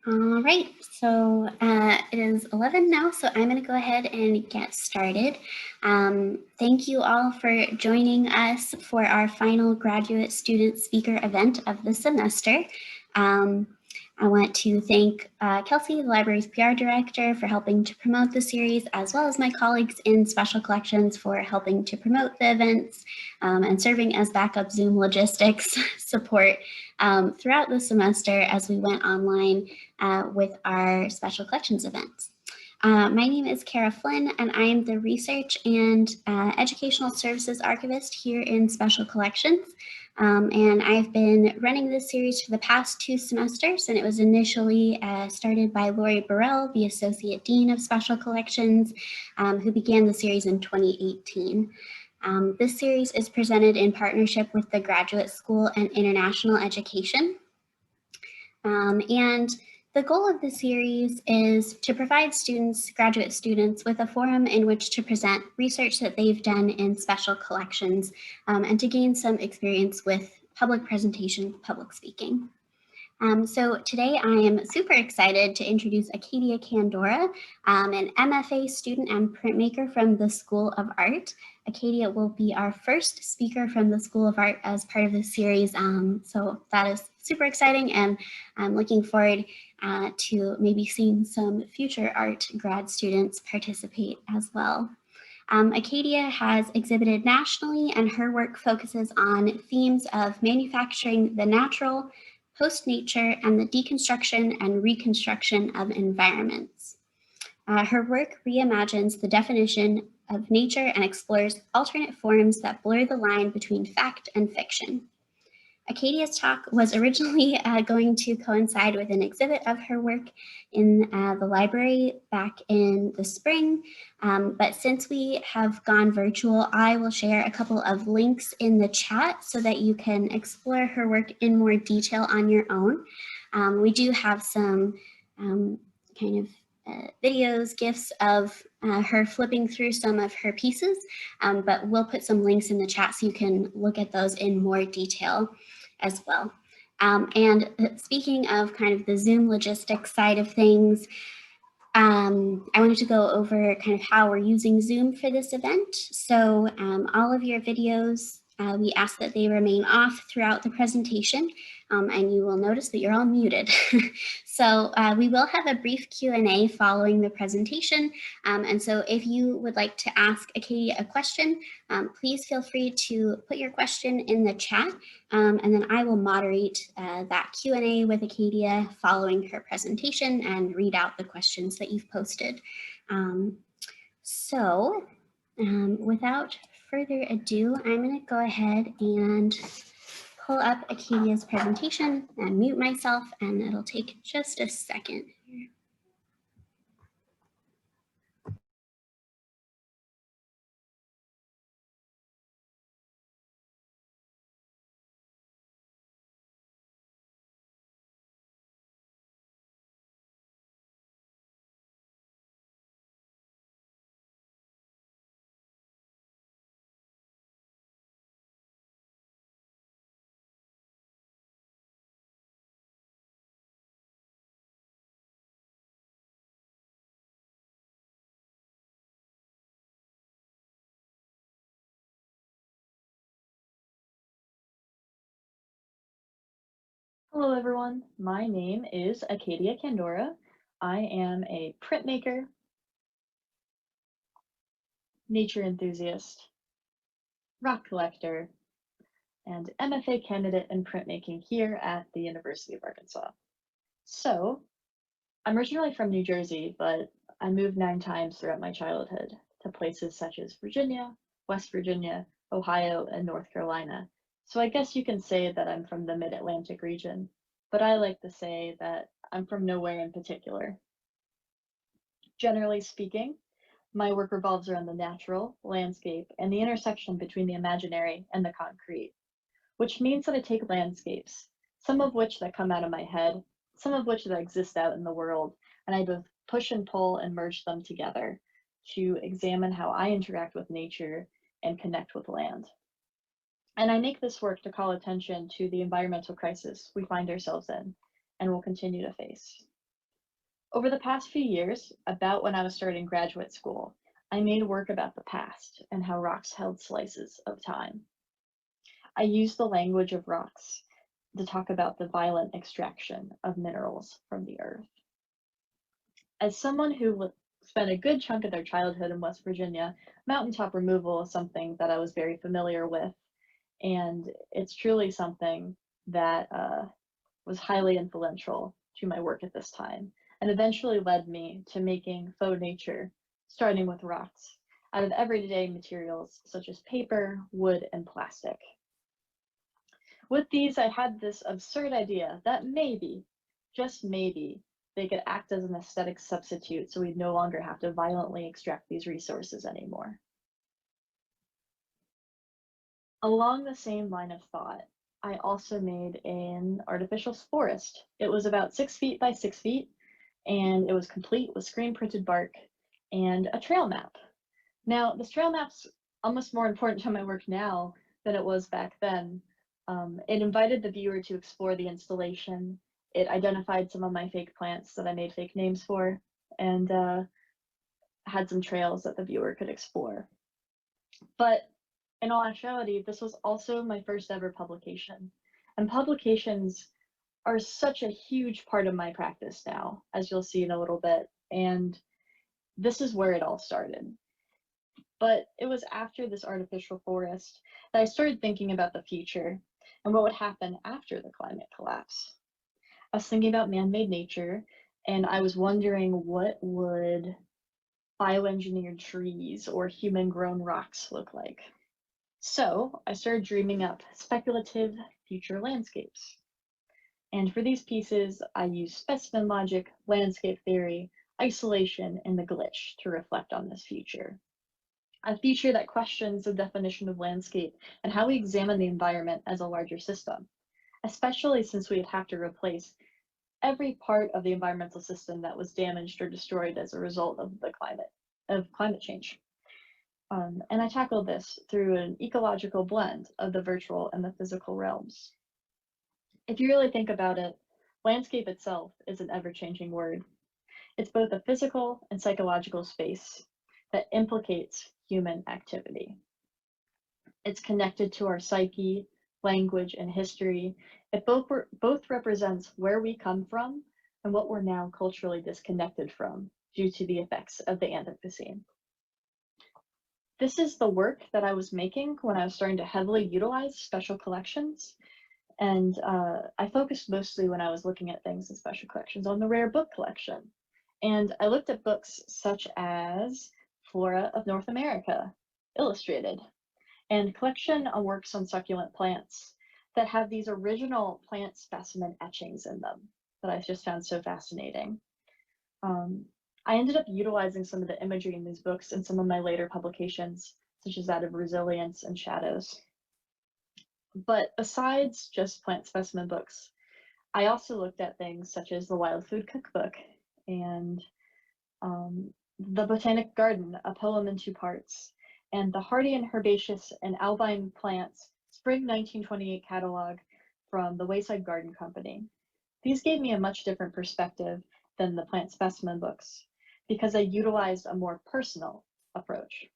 All right, so it is 11 now, so I'm going to go ahead and get started. Thank you all for joining us for our final graduate student speaker event of the semester. Um, I want to thank Kelsey, the library's PR director, for helping to promote the series, as well as my colleagues in special collections for helping to promote the events and serving as backup Zoom logistics support throughout the semester as we went online with our special collections events. My name is Kara Flynn, and I am the Research and Educational Services Archivist here in Special Collections. And I've been running this series for the past 2 semesters, and it was initially started by Lori Burrell, the Associate Dean of Special Collections, who began the series in 2018. This series is presented in partnership with the Graduate School and International Education. And the goal of the series is to provide students, graduate students, with a forum in which to present research that they've done in special collections and to gain some experience with public presentation, public speaking. So today I am super excited to introduce Acadia Kandora, an MFA student and printmaker from the School of Art. Acadia will be our first speaker from the School of Art as part of this series. So that is super exciting, and I'm looking forward to maybe seeing some future art grad students participate as well. Acadia has exhibited nationally, and her work focuses on themes of manufacturing the natural, post-nature, and the deconstruction and reconstruction of environments. Her work reimagines the definition of nature and explores alternate forms that blur the line between fact and fiction. Acadia's talk was originally going to coincide with an exhibit of her work in the library back in the spring. But since we have gone virtual, I will share a couple of links in the chat so that you can explore her work in more detail on your own. We do have some kind of videos, GIFs of her flipping through some of her pieces, but we'll put some links in the chat so you can look at those in more detail as well. And speaking of kind of the Zoom logistics side of things, I wanted to go over kind of how we're using Zoom for this event. So all of your videos, we ask that they remain off throughout the presentation, and you will notice that you're all muted. So we will have a brief Q&A following the presentation. And so if you would like to ask Acadia a question, please feel free to put your question in the chat, and then I will moderate that Q&A with Acadia following her presentation and read out the questions that you've posted. Without further ado, I'm going to go ahead and pull up Acadia's presentation and mute myself, and it'll take just a second here. Hello everyone, my name is Acadia Kandora. I am a printmaker, nature enthusiast, rock collector, and MFA candidate in printmaking here at the University of Arkansas. So, I'm originally from New Jersey, but I moved 9 times throughout my childhood to places such as Virginia, West Virginia, Ohio, and North Carolina. So I guess you can say that I'm from the Mid-Atlantic region, but I like to say that I'm from nowhere in particular. Generally speaking, my work revolves around the natural, landscape, and the intersection between the imaginary and the concrete, which means that I take landscapes, some of which that come out of my head, some of which that exist out in the world, and I both push and pull and merge them together to examine how I interact with nature and connect with land. And I make this work to call attention to the environmental crisis we find ourselves in and will continue to face. Over the past few years, about when I was starting graduate school, I made work about the past and how rocks held slices of time. I used the language of rocks to talk about the violent extraction of minerals from the earth. As someone who spent a good chunk of their childhood in West Virginia, mountaintop removal is something that I was very familiar with, and it's truly something that was highly influential to my work at this time, and eventually led me to making faux nature, starting with rocks, out of everyday materials such as paper, wood, and plastic. With these, I had this absurd idea that maybe, just maybe, they could act as an aesthetic substitute so we'd no longer have to violently extract these resources anymore. Along the same line of thought, I also made an artificial forest. It was about 6 feet by 6 feet, and it was complete with screen printed bark and a trail map. Now, this trail map's almost more important to my work now than it was back then. It invited the viewer to explore the installation. It identified some of my fake plants that I made fake names for, and had some trails that the viewer could explore. But in all actuality, this was also my first ever publication. And publications are such a huge part of my practice now, as you'll see in a little bit. And this is where it all started. But it was after this artificial forest that I started thinking about the future and what would happen after the climate collapse. I was thinking about man-made nature, and I was wondering what would bioengineered trees or human-grown rocks look like. So I started dreaming up speculative future landscapes. And for these pieces, I used specimen logic, landscape theory, isolation, and the glitch to reflect on this future. A future that questions the definition of landscape and how we examine the environment as a larger system, especially since we'd have to replace every part of the environmental system that was damaged or destroyed as a result of climate change. And I tackled this through an ecological blend of the virtual and the physical realms. If you really think about it, landscape itself is an ever-changing word. It's both a physical and psychological space that implicates human activity. It's connected to our psyche, language, and history. It both represents where we come from and what we're now culturally disconnected from due to the effects of the Anthropocene. This is the work that I was making when I was starting to heavily utilize special collections. And I focused mostly when I was looking at things in special collections on the rare book collection. And I looked at books such as Flora of North America, Illustrated, and collection on works on succulent plants that have these original plant specimen etchings in them that I just found so fascinating. I ended up utilizing some of the imagery in these books in some of my later publications, such as that of Resilience and Shadows. But besides just plant specimen books, I also looked at things such as the Wild Food Cookbook and The Botanic Garden, a poem in 2 parts, and the Hardy and Herbaceous and Albine Plants Spring 1928 catalog from the Wayside Garden Company. These gave me a much different perspective than the plant specimen books because I utilized a more personal approach.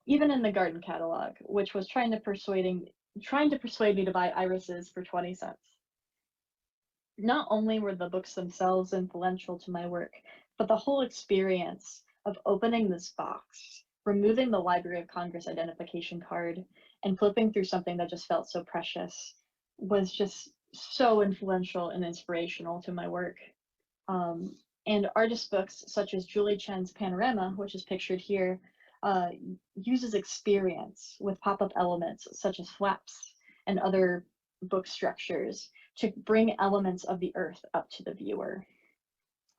Even in the garden catalog, which was trying to persuade me to buy irises for 20 cents. Not only were the books themselves influential to my work, but the whole experience of opening this box, removing the Library of Congress identification card, and flipping through something that just felt so precious was just so influential and inspirational to my work. And artist books such as Julie Chen's Panorama, which is pictured here, uses experience with pop-up elements such as flaps and other book structures to bring elements of the earth up to the viewer.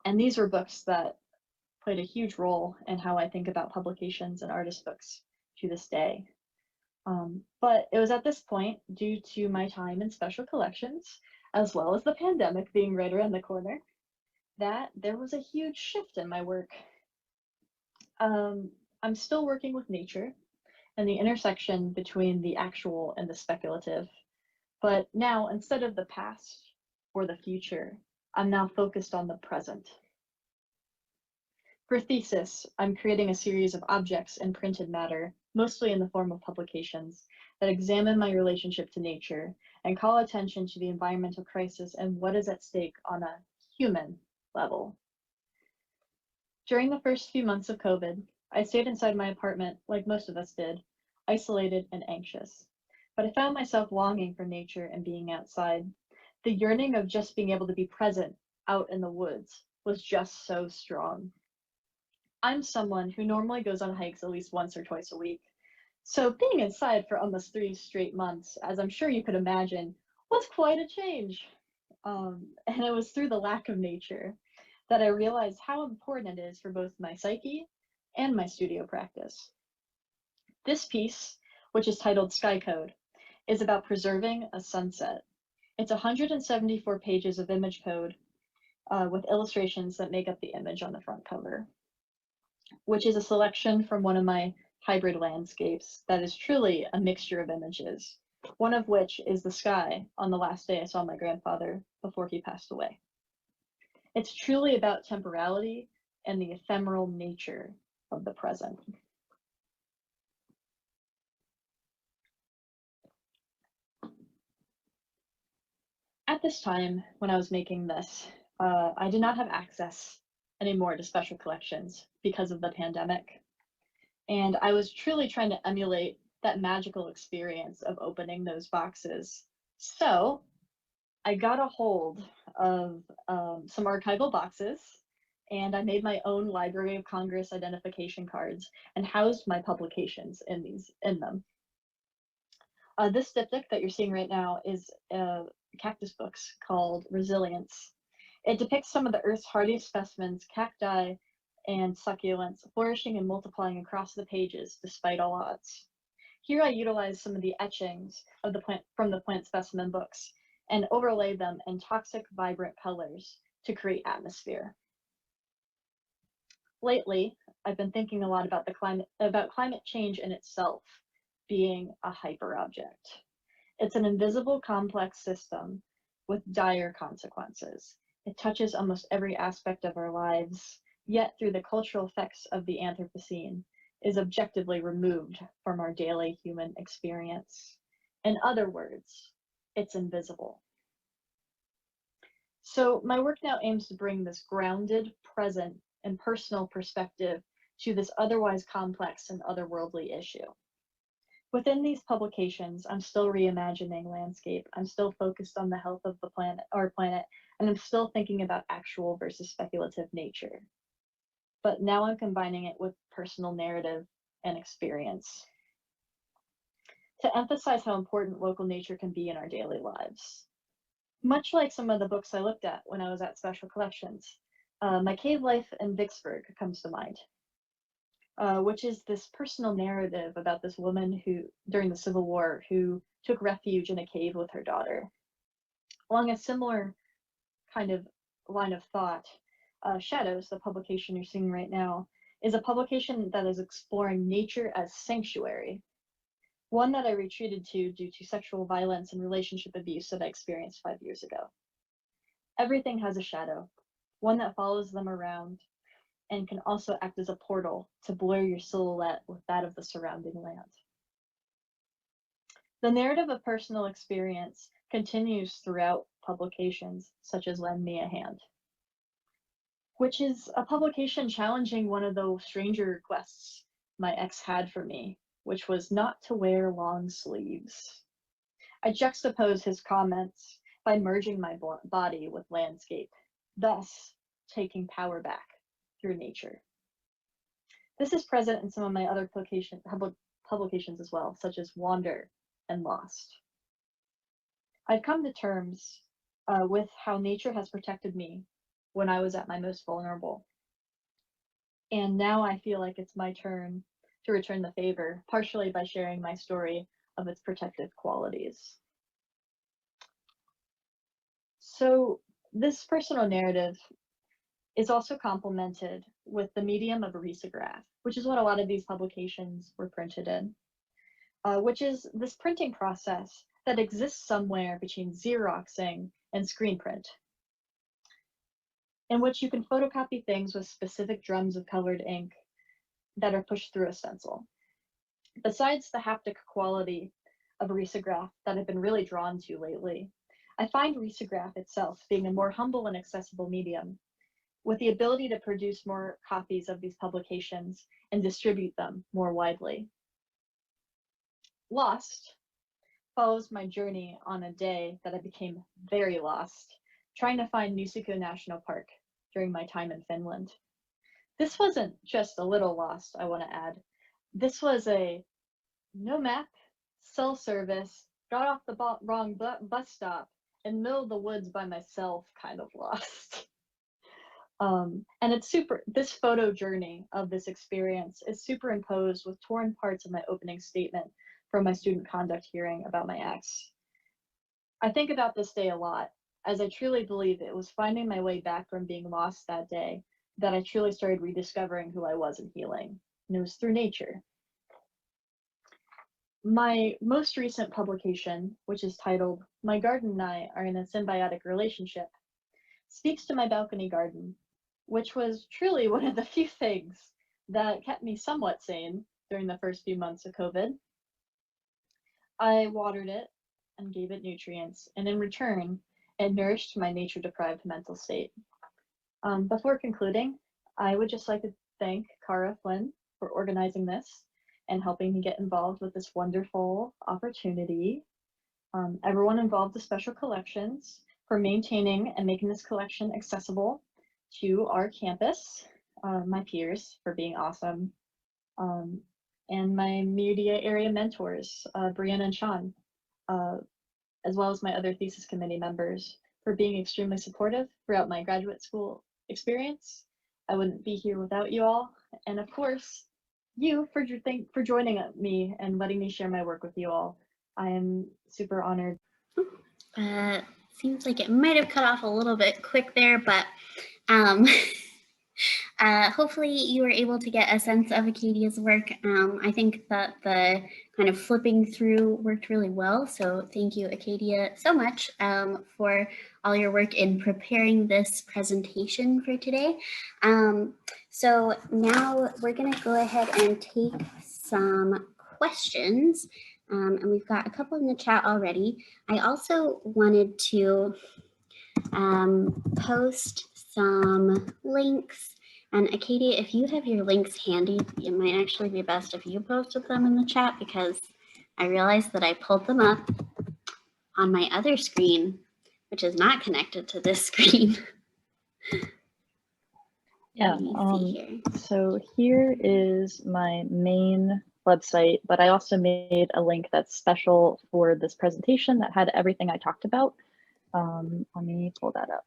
And these were books that played a huge role in how I think about publications and artist books to this day. But it was at this point, due to my time in special collections, as well as the pandemic being right around the corner, that there was a huge shift in my work. I'm still working with nature and the intersection between the actual and the speculative. But now, instead of the past or the future, I'm now focused on the present. For Thesis, I'm creating a series of objects and printed matter, mostly in the form of publications, that examine my relationship to nature and call attention to the environmental crisis and what is at stake on a human level. During the first few months of COVID, I stayed inside my apartment like most of us did, isolated and anxious. But I found myself longing for nature and being outside. The yearning of just being able to be present out in the woods was just so strong. I'm someone who normally goes on hikes at least once or twice a week. So being inside for almost 3 straight months, as I'm sure you could imagine, was quite a change. And it was through the lack of nature that I realized how important it is for both my psyche and my studio practice. This piece, which is titled Sky Code, is about preserving a sunset. It's 174 pages of image code with illustrations that make up the image on the front cover, which is a selection from one of my hybrid landscapes that is truly a mixture of images, one of which is the sky on the last day I saw my grandfather before he passed away. It's truly about temporality and the ephemeral nature of the present. At this time, when I was making this, I did not have access anymore to special collections because of the pandemic. And I was truly trying to emulate that magical experience of opening those boxes. So I got a hold of some archival boxes, and I made my own Library of Congress identification cards and housed my publications in them. This diptych that you're seeing right now is Cactus Books called Resilience. It depicts some of the Earth's hardiest specimens, cacti and succulents, flourishing and multiplying across the pages despite all odds. Here I utilized some of the etchings of the plant from the plant specimen books and overlaid them in toxic, vibrant colors to create atmosphere. Lately, I've been thinking a lot about climate change in itself being a hyperobject. It's an invisible, complex system with dire consequences. It touches almost every aspect of our lives, yet through the cultural effects of the Anthropocene, is objectively removed from our daily human experience. In other words, it's invisible. So my work now aims to bring this grounded, present, and personal perspective to this otherwise complex and otherworldly issue. Within these publications, I'm still reimagining landscape. I'm still focused on the health of the planet, and I'm still thinking about actual versus speculative nature. But now I'm combining it with personal narrative and experience to emphasize how important local nature can be in our daily lives. Much like some of the books I looked at when I was at Special Collections, My Cave Life in Vicksburg comes to mind. Which is this personal narrative about this woman who, during the Civil War, who took refuge in a cave with her daughter. Along a similar kind of line of thought, Shadows, the publication you're seeing right now, is a publication that is exploring nature as sanctuary, one that I retreated to due to sexual violence and relationship abuse that I experienced 5 years ago. Everything has a shadow, one that follows them around, and can also act as a portal to blur your silhouette with that of the surrounding land. The narrative of personal experience continues throughout publications such as Lend Me a Hand, which is a publication challenging one of those stranger requests my ex had for me, which was not to wear long sleeves. I juxtapose his comments by merging my body with landscape, thus taking power back through nature. This is present in some of my other publications as well, such as Wander and Lost. I've come to terms with how nature has protected me when I was at my most vulnerable. And now I feel like it's my turn to return the favor, partially by sharing my story of its protective qualities. So this personal narrative is also complemented with the medium of a risograph, which is what a lot of these publications were printed in, which is this printing process that exists somewhere between Xeroxing and screen print. in which you can photocopy things with specific drums of colored ink that are pushed through a stencil. Besides the haptic quality of a risograph that I've been really drawn to lately, I find risograph itself being a more humble and accessible medium, with the ability to produce more copies of these publications and distribute them more widely. Lost follows my journey on a day that I became very lost, trying to find Nuusikko National Park during my time in Finland. This wasn't just a little lost, I want to add. This was a no map, cell service, got off the wrong bus stop, and middle of the woods by myself kind of lost. And it's this photo journey of this experience is superimposed with torn parts of my opening statement from my student conduct hearing about my ex. I think about this day a lot, as I truly believe it was finding my way back from being lost that day that I truly started rediscovering who I was and healing, and it was through nature. My most recent publication, which is titled "My Garden and I Are in a Symbiotic Relationship," speaks to my balcony garden, which was truly one of the few things that kept me somewhat sane during the first few months of COVID. I watered it and gave it nutrients, and in return, it nourished my nature-deprived mental state. Before concluding, I would just like to thank Cara Flynn for organizing this and helping me get involved with this wonderful opportunity. Everyone involved with Special Collections for maintaining and making this collection accessible to our campus, my peers for being awesome, and my media area mentors, Brianna and Sean, as well as my other thesis committee members for being extremely supportive throughout my graduate school experience. I wouldn't be here without you all. And of course, you for joining me and letting me share my work with you all. I am super honored. Seems like it might have cut off a little bit quick there, but hopefully you were able to get a sense of Acadia's work. I think that the kind of flipping through worked really well. So thank you, Acadia, so much for all your work in preparing this presentation for today. So now we're gonna go ahead and take some questions. And we've got a couple in the chat already. I also wanted to post some links. And Acadia, if you have your links handy, it might actually be best if you posted them in the chat, because I realized that I pulled them up on my other screen, which is not connected to this screen. Yeah, so here is my main website, but I also made a link that's special for this presentation that had everything I talked about. Let me pull that up.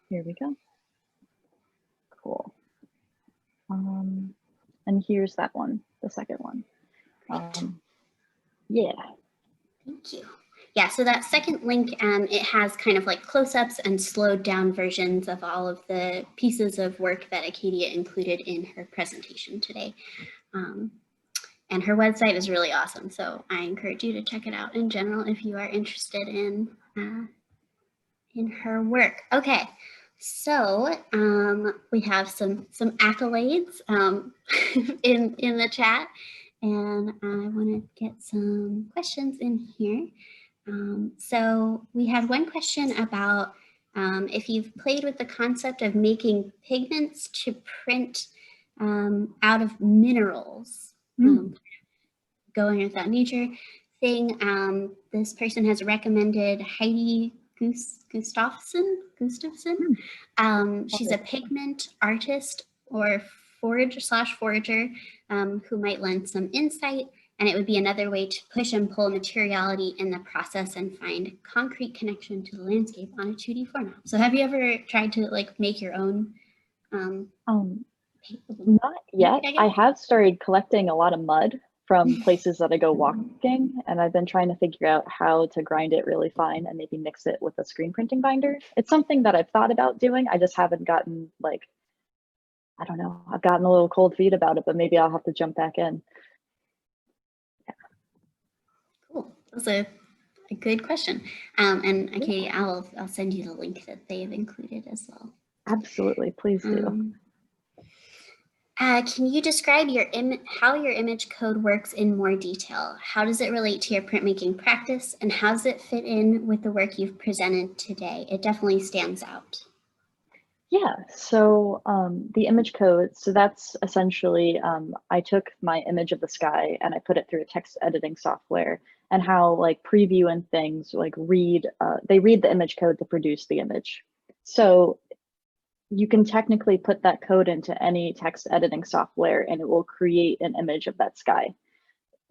Here we go. Cool. And here's that one, the second one. Yeah. Thank you. Yeah, so that second link, it has kind of like close-ups and slowed down versions of all of the pieces of work that Acadia included in her presentation today. And her website is really awesome, so I encourage you to check it out in general if you are interested in her work. Okay, so we have some accolades in the chat, and I want to get some questions in here. So we had one question about if you've played with the concept of making pigments to print out of minerals, going with that nature thing. This person has recommended Heidi Gustafson. She's a pigment artist or forager who might lend some insight, and it would be another way to push and pull materiality in the process and find concrete connection to the landscape on a 2D format. So have you ever tried to like make your own? Not yet. I have started collecting a lot of mud from places that I go walking, and I've been trying to figure out how to grind it really fine and maybe mix it with a screen printing binder. It's something that I've thought about doing. I just haven't gotten, like, I don't know, I've gotten a little cold feet about it, but maybe I'll have to jump back in. Yeah. Cool. That's a good question. And Acadia, I'll send you the link that they've included as well. Absolutely, please do. Can you describe how your image code works in more detail? How does it relate to your printmaking practice, and how does it fit in with the work you've presented today? It definitely stands out. Yeah, so the image code, so that's essentially, I took my image of the sky and I put it through a text editing software, and how like preview and things like they read the image code to produce the image. So you can technically put that code into any text editing software and it will create an image of that sky.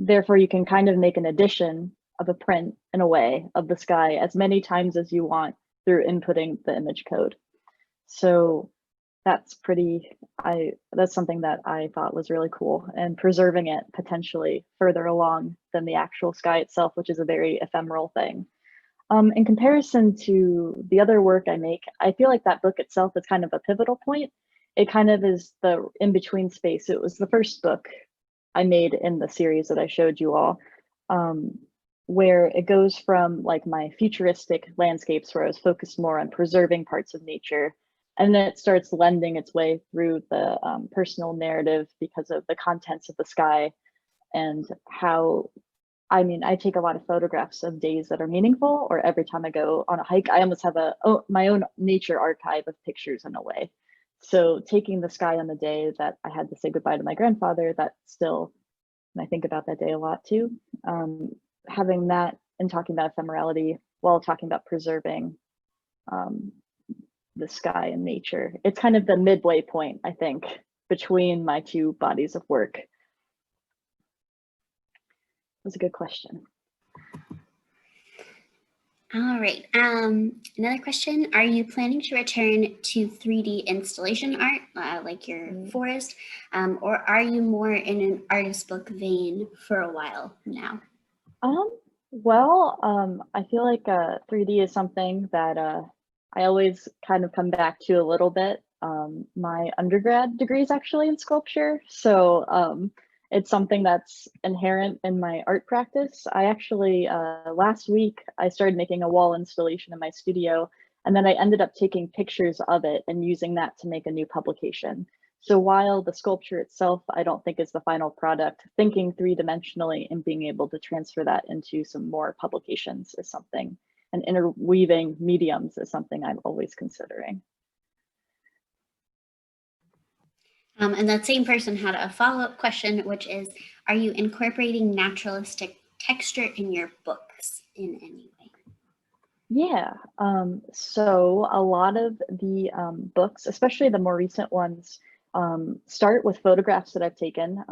Therefore, you can kind of make an edition of a print in a way of the sky as many times as you want through inputting the image code. So that's that's something that I thought was really cool, and preserving it potentially further along than the actual sky itself, which is a very ephemeral thing. In comparison to the other work I make, I feel like that book itself is kind of a pivotal point. It kind of is the in-between space. It was the first book I made in the series that I showed you all, where it goes from like my futuristic landscapes where I was focused more on preserving parts of nature, and then it starts lending its way through the personal narrative because of the contents of the sky and how, I mean, I take a lot of photographs of days that are meaningful, or every time I go on a hike, I almost have my own nature archive of pictures in a way. So taking the sky on the day that I had to say goodbye to my grandfather, that still, and I think about that day a lot too. Having that and talking about ephemerality while talking about preserving the sky and nature. It's kind of the midway point, I think, between my two bodies of work. That's a good question. All right. Another question. Are you planning to return to 3D installation art, like your forest, or are you more in an artist book vein for a while now? Well, I feel like 3D is something that I always kind of come back to a little bit. My undergrad degree is actually in sculpture, so it's something that's inherent in my art practice. I actually, last week, I started making a wall installation in my studio, and then I ended up taking pictures of it and using that to make a new publication. So while the sculpture itself, I don't think is the final product, thinking three-dimensionally and being able to transfer that into some more publications is something, and interweaving mediums is something I'm always considering. And that same person had a follow-up question, which is, are you incorporating naturalistic texture in your books in any way? Yeah, so a lot of the books, especially the more recent ones, start with photographs that I've taken.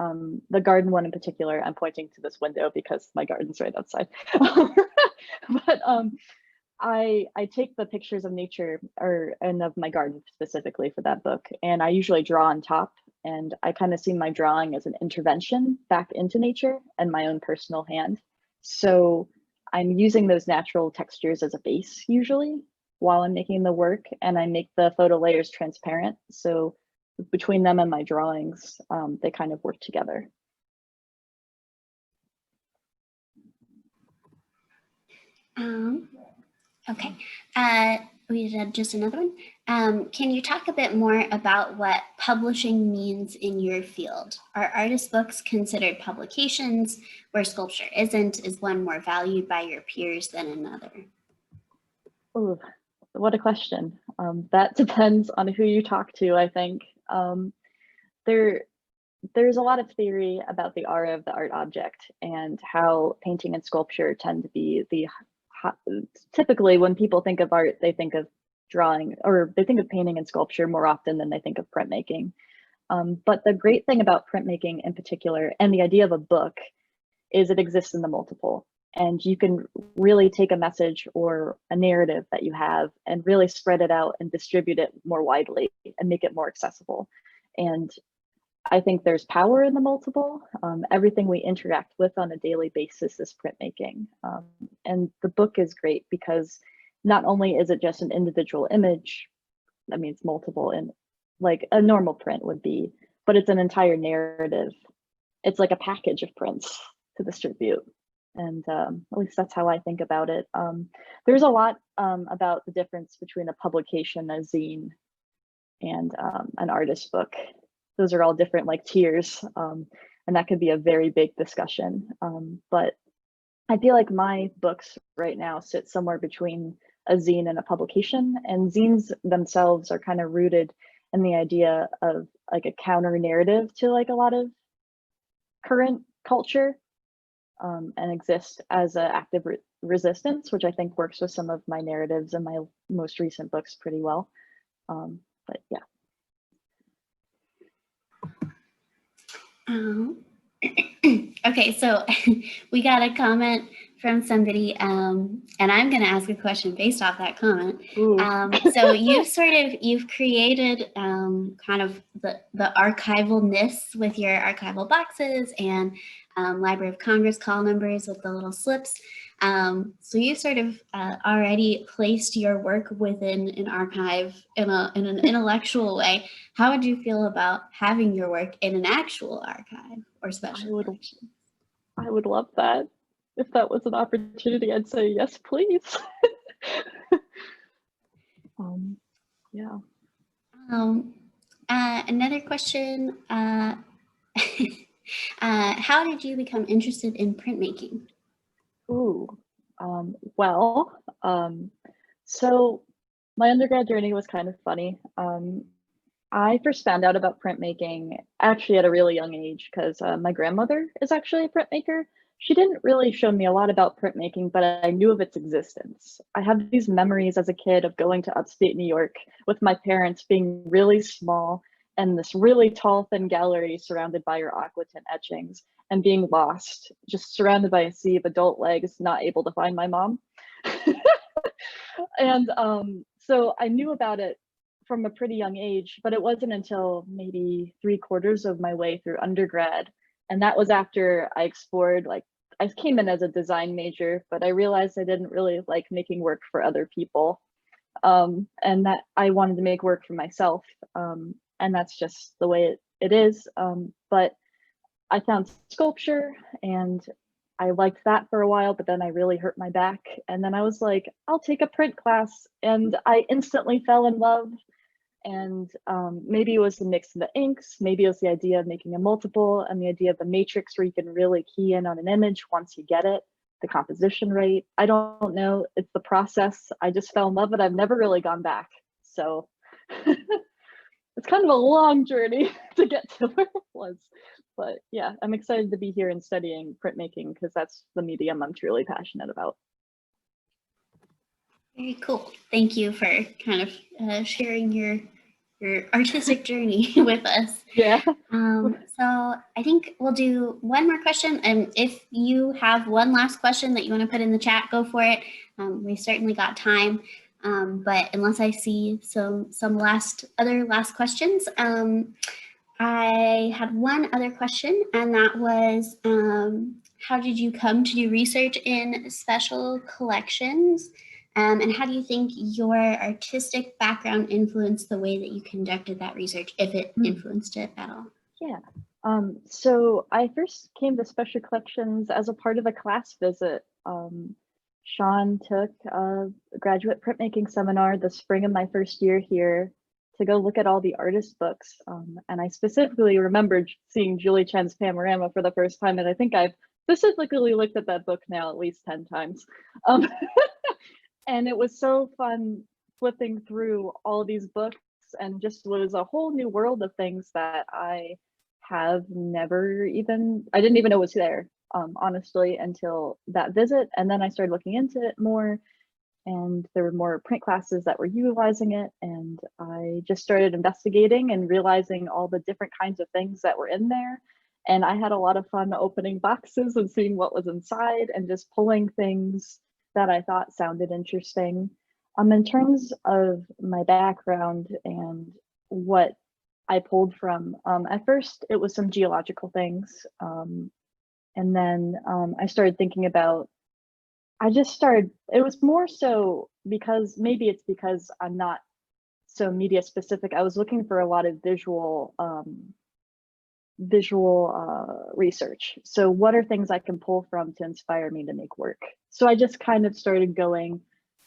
The garden one in particular, I'm pointing to this window because my garden's right outside. But I take the pictures of nature and of my garden specifically for that book, and I usually draw on top, and I kind of see my drawing as an intervention back into nature and my own personal hand. So I'm using those natural textures as a base usually while I'm making the work, and I make the photo layers transparent. So between them and my drawings, they kind of work together. Okay, we had just another one. Can you talk a bit more about what publishing means in your field? Are artist books considered publications where sculpture isn't? Is one more valued by your peers than another? Oh, what a question. That depends on who you talk to, I think. There's a lot of theory about the aura of the art object and how painting and sculpture tend to be typically when people think of art, they think of drawing, or they think of painting and sculpture more often than they think of printmaking. But the great thing about printmaking in particular, and the idea of a book, is it exists in the multiple. And you can really take a message or a narrative that you have and really spread it out and distribute it more widely and make it more accessible. And I think there's power in the multiple. Everything we interact with on a daily basis is printmaking. And the book is great because not only is it just an individual image, that means multiple in like a normal print would be, but it's an entire narrative. It's like a package of prints to distribute. And at least that's how I think about it. There's a lot about the difference between a publication and a zine. and an artist book. Those are all different like tiers, and that could be a very big discussion. But I feel like my books right now sit somewhere between a zine and a publication, and zines themselves are kind of rooted in the idea of like a counter narrative to like a lot of current culture, and exist as an active resistance, which I think works with some of my narratives in my most recent books pretty well. But yeah. Okay, so we got a comment from somebody, and I'm going to ask a question based off that comment. So you've created kind of the archivalness with your archival boxes and Library of Congress call numbers with the little slips. So you sort of already placed your work within an archive in an intellectual way. How would you feel about having your work in an actual archive or special collection? I would love that. If that was an opportunity, I'd say yes, please. Yeah. Another question. How did you become interested in printmaking? So my undergrad journey was kind of funny. I first found out about printmaking actually at a really young age because my grandmother is actually a printmaker. She didn't really show me a lot about printmaking, but I knew of its existence. I have these memories as a kid of going to upstate New York with my parents being really small and this really tall, thin gallery surrounded by your aquatint etchings and being lost, just surrounded by a sea of adult legs, not able to find my mom. And so I knew about it from a pretty young age, but it wasn't until maybe 3/4 of my way through undergrad. And that was after I explored, like, I came in as a design major, but I realized I didn't really like making work for other people. And that I wanted to make work for myself. And that's just the way it is. But I found sculpture and I liked that for a while, but then I really hurt my back. And then I was like, I'll take a print class. And I instantly fell in love. And maybe it was the mix of the inks, maybe it was the idea of making a multiple and the idea of the matrix where you can really key in on an image once you get it, the composition rate. I don't know, it's the process. I just fell in love and I've never really gone back. So it's kind of a long journey to get to where it was. But yeah, I'm excited to be here and studying printmaking because that's the medium I'm truly passionate about. Very cool. Thank you for kind of sharing your artistic journey with us. Yeah. So I think we'll do one more question. And if you have one last question that you want to put in the chat, go for it. We certainly got time. But unless I see some last questions, I had one other question, and that was, how did you come to do research in special collections? And how do you think your artistic background influenced the way that you conducted that research, if it influenced it at all? Yeah. So I first came to special collections as a part of a class visit. Sean took a graduate printmaking seminar the spring of my first year here to go look at all the artist books. And I specifically remembered seeing Julie Chen's Panorama for the first time. And I think I've specifically looked at that book now at least 10 times. And it was so fun flipping through all these books and just was a whole new world of things that I have I didn't even know was there, honestly, until that visit. And then I started looking into it more and there were more print classes that were utilizing it. And I just started investigating and realizing all the different kinds of things that were in there. And I had a lot of fun opening boxes and seeing what was inside and just pulling things that I thought sounded interesting. In terms of my background and what I pulled from, at first it was some geological things. And then I started thinking about, it was more so because maybe it's because I'm not so media specific. I was looking for a lot of visual research. So what are things I can pull from to inspire me to make work? So I just kind of started going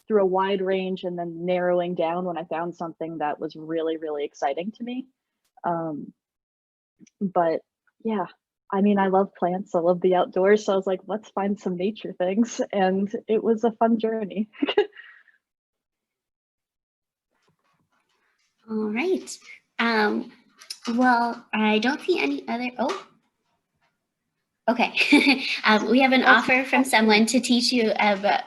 through a wide range and then narrowing down when I found something that was really, really exciting to me. But yeah, I mean, I love plants, I love the outdoors, so I was like, let's find some nature things, and it was a fun journey. All right. Well, I don't see any other, oh, okay. We have an offer from someone to teach you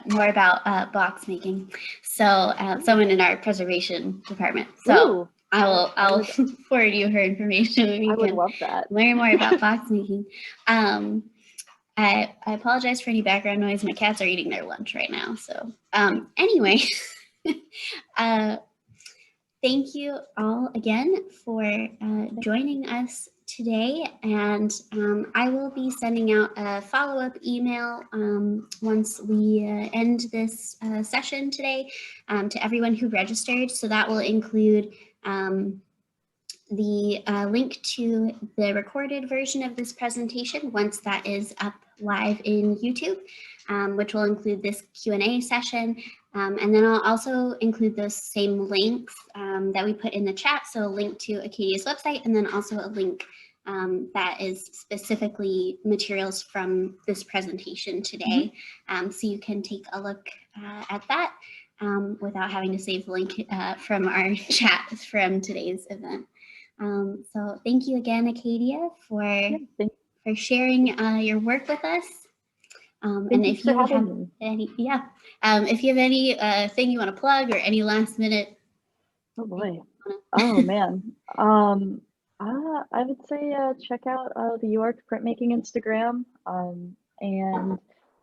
more about box making. So someone in our preservation department. So Ooh, I'll forward you her information. I would love that. Learn more about box making. I apologize for any background noise. My cats are eating their lunch right now. So anyway, thank you all again for joining us today. And I will be sending out a follow-up email once we end this session today to everyone who registered. So that will include the link to the recorded version of this presentation once that is up live in YouTube, which will include this Q&A session. And then I'll also include those same links that we put in the chat. So a link to Acadia's website, and then also a link that is specifically materials from this presentation today. So you can take a look at that without having to save the link from our chat from today's event. So thank you again, Acadia, for sharing your work with us. And if you have any, if you have any thing you want to plug or any last minute. Oh boy. Oh man. I would say check out the York Printmaking Instagram. And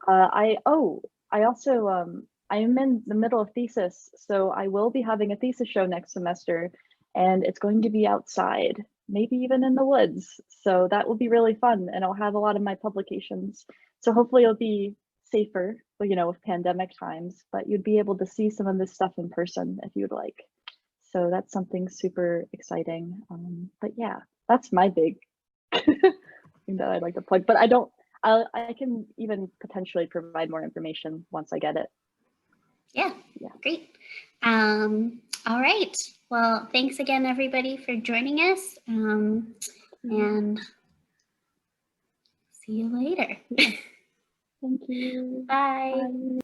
I also I am in the middle of thesis, so I will be having a thesis show next semester, and it's going to be outside, maybe even in the woods. So that will be really fun, and I'll have a lot of my publications. So hopefully it'll be safer, you know, with pandemic times, but you'd be able to see some of this stuff in person if you'd like. So that's something super exciting. But yeah, that's my big thing that I'd like to plug, but I can even potentially provide more information once I get it. Yeah, great. All right. Well, thanks again, everybody, for joining us. And see you later. Thank you. Bye. Bye.